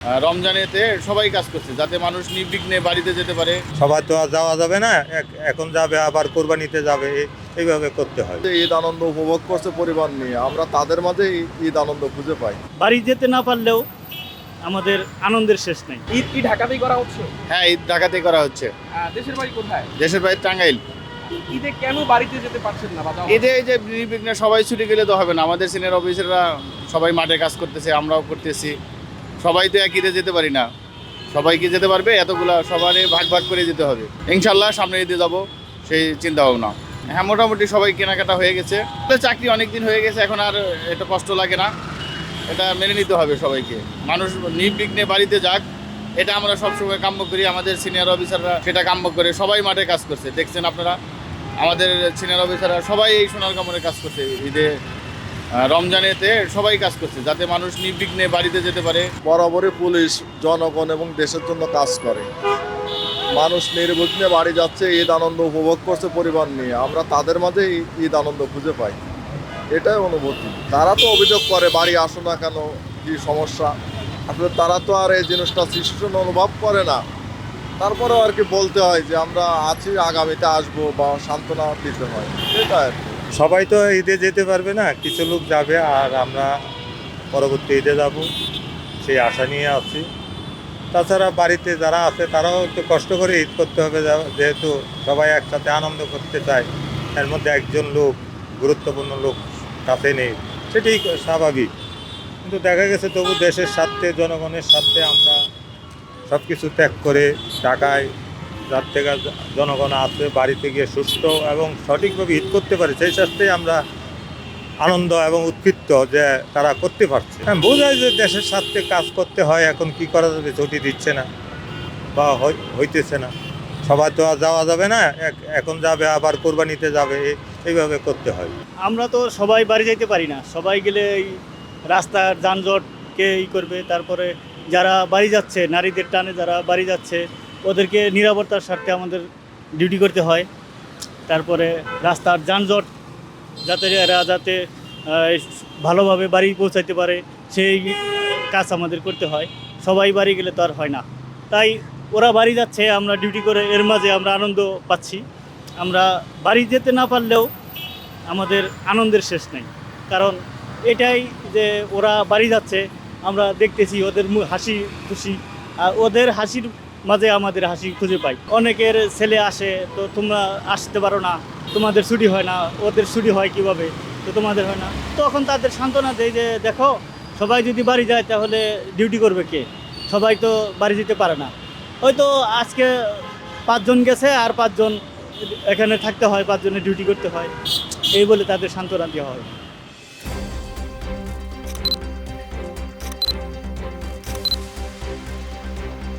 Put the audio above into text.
রমজানেতে সবাই কাজ করছে যাতে মানুষ নির্বিঘ্নে বাড়িতে যেতে পারে। সবাই তো আর যাওয়া যাবে না, এখন যাবে আবার কোরবানিতে যাবে, এইভাবে করতে হয়। ঈদ আনন্দ উপভোগ করছে পরিবার নিয়ে, আমরা তাদের মাঝে ঈদ আনন্দ খুঁজে পাই। বাড়ি যেতে না পারলেও আমাদের আনন্দের শেষ নেই। ঈদ কি ঢাকাতেই করা হচ্ছে? হ্যাঁ, ঈদ ঢাকাতেই করা হচ্ছে। দেশের বাড়ি কোথায়? দেশের বাইরে টাঙ্গাইল। ঈদে কেন বাড়িতে যেতে পারছেন না? ঈদে এই যে নির্বিঘ্নে সবাই ছুটি গেলে তো হবে না, আমাদের সিনিয়র অফিসাররা সবাই মাঠে কাজ করতেছে, আমরাও করতেছি। সবাই তো এক ঈদে যেতে পারি না, সবাই কি যেতে পারবে? এতগুলা সবারই ভাগ ভাগ করে যেতে হবে। ইনশাল্লাহ সামনে ঈদে যাব সেই চিন্তা ভাবনা। হ্যাঁ, মোটামুটি সবাই কেনাকাটা হয়ে গেছে। চাকরি অনেক দিন হয়ে গেছে, এখন আর এটা কষ্ট লাগে না, এটা মেনে নিতে হবে সবাইকে। মানুষ নির্বিঘ্নে বাড়িতে যাক, এটা আমরা সবসময় কাম্য করি। আমাদের সিনিয়র অফিসাররা সেটা কাম্য করে, সবাই মাঠে কাজ করছে, দেখছেন আপনারা। আমাদের সিনিয়র অফিসাররা সবাই এই সোনার কামড়ে কাজ করছে। ঈদে রমজানেতে সবাই কাজ করছে যাতে মানুষ নির্বিঘ্নে বাড়িতে যেতে পারে। বরাবরই পুলিশ জনগণ এবং দেশের জন্য কাজ করে। মানুষ নির্বিঘ্নে বাড়ি যাচ্ছে, ঈদ আনন্দ উপভোগ করছে পরিবার নিয়ে, আমরা তাদের মাঝে ঈদ আনন্দ খুঁজে পাই। এটাই অনুভূতি। তারা তো অভিযোগ করে বাড়ি আসো না কেন, কি সমস্যা। আসলে তারা তো আর এই জিনিসটা সৃষ্টি অনুভব করে না, তারপরেও আর কি বলতে হয় যে আমরা আছি, আগামীতে আসবো, বা সান্ত্বনা দিতে হয়। এটাই আর কি। সবাই তো ঈদে যেতে পারবে না, কিছু লোক যাবে, আর আমরা পরবর্তী ঈদে যাব সেই আশা নিয়ে আছি। তাছাড়া বাড়িতে যারা আছে তারাও একটু কষ্ট করে ঈদ করতে হবে, যেহেতু সবাই একসাথে আনন্দ করতে চায়। এর মধ্যে একজন লোক, গুরুত্বপূর্ণ লোক সাথে নেই, সেটাই স্বাভাবিক। কিন্তু দেখা গেছে তবু দেশের স্বার্থে, জনগণের স্বার্থে আমরা সব কিছু ত্যাগ করে ঢাকায় যার থেকে জনগণ আছে, বাড়িতে গিয়ে সুস্থ এবং সঠিকভাবে ঈদ করতে পারে, সেই স্বার্থেই আমরা আনন্দ এবং উৎকৃষ্ট যে তারা করতে পারছে। হ্যাঁ, বোঝায় যে দেশের স্বার্থে কাজ করতে হয়। এখন কি করা যাবে, ছুটি দিচ্ছে না বা হইতেছে না, সবাই তো আর যাওয়া যাবে না, এখন যাবে আবার কোরবানিতে যাবে, এইভাবে করতে হয়। আমরা তো সবাই বাড়ি যেতে পারি না, সবাই গেলে এই রাস্তার যানজটকে করবে। তারপরে যারা বাড়ি যাচ্ছে, নারীদের টানে যারা বাড়ি যাচ্ছে, ওদেরকে নিরাপত্তার স্বার্থে আমাদের ডিউটি করতে হয়। তারপরে রাস্তার যানজট যাতে ভালোভাবে বাড়ি পৌঁছাতে পারে, সেই কাজ আমাদের করতে হয়। সবাই বাড়ি গেলে তো আর হয় না, তাই ওরা বাড়ি যাচ্ছে, আমরা ডিউটি করে এর মাঝে আমরা আনন্দ পাচ্ছি। আমরা বাড়ি যেতে না পারলেও আমাদের আনন্দের শেষ নেই, কারণ এটাই যে ওরা বাড়ি যাচ্ছে, আমরা দেখতেছি ওদের হাসি খুশি, আর ওদের হাসির মাঝে আমাদের হাসি খুঁজে পাই। অনেকের ছেলে আসে, তো তোমরা আসতে পারো না, তোমাদের ছুটি হয় না, ওদের ছুটি হয় কিভাবে, তো তোমাদের হয় না। তখন তাদের সান্ত্বনা দেয় যে দেখো, সবাই যদি বাড়ি যায় তাহলে ডিউটি করবে কে? সবাই তো বাড়ি যেতে পারে না। হয়তো আজকে 5 জন গেছে, আর 5 জন এখানে থাকতে হয়, 5 জনের ডিউটি করতে হয়, এই বলে তাদের সান্ত্বনা দেওয়া হয়।